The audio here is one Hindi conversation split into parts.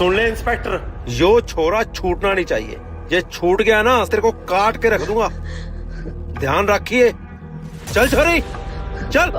सुन ले इंस्पेक्टर, यो छोरा छूटना नहीं चाहिए। ये छूट गया ना तेरे को काट के रख दूंगा, ध्यान रखिए। चल छोरी चल।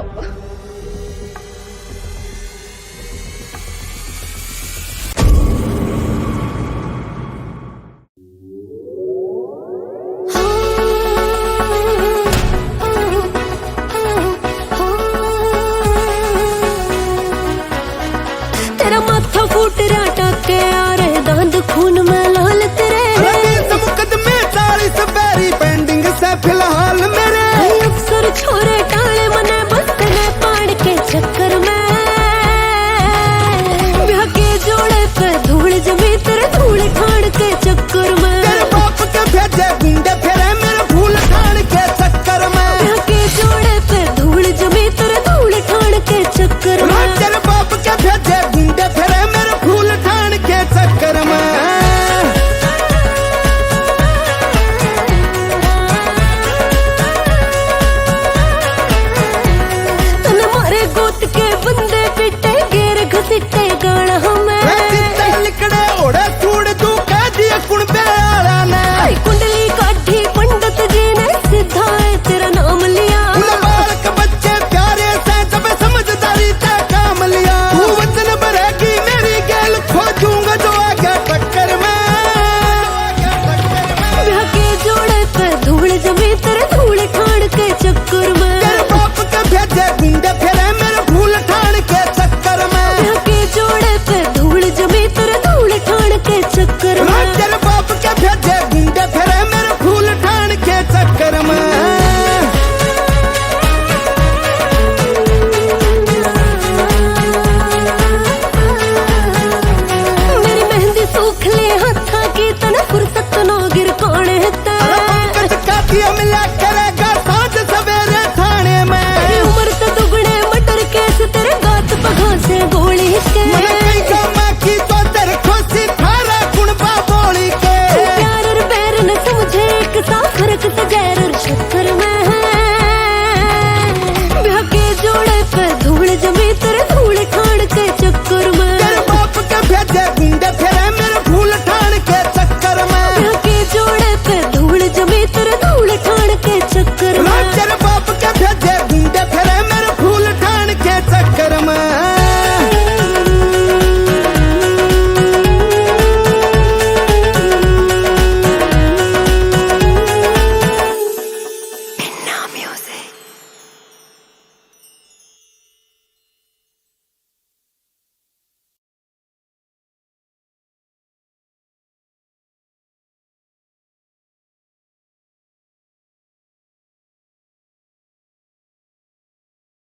तेरा माथा फूट रहा टाके आ रहे दांत खून में लाल तेरे मुकदमे 40 बैरी पेंडिंग से फिलहाल मेरे अफसर छोरे टाले मने बस कने पाड़ के चक्कर में ब्याह के जोड़े पे धूल जमी तेरे धूल ठाड़ के चक्कर में तेरे बाप के भेजे गुंडे फिरे मेरे फूल ठाड़ के चक्कर में ब्याह के जोड़े पे धूल जमी तेरे धूल ठाड़ के चक्कर में तेरे बाप के भेजे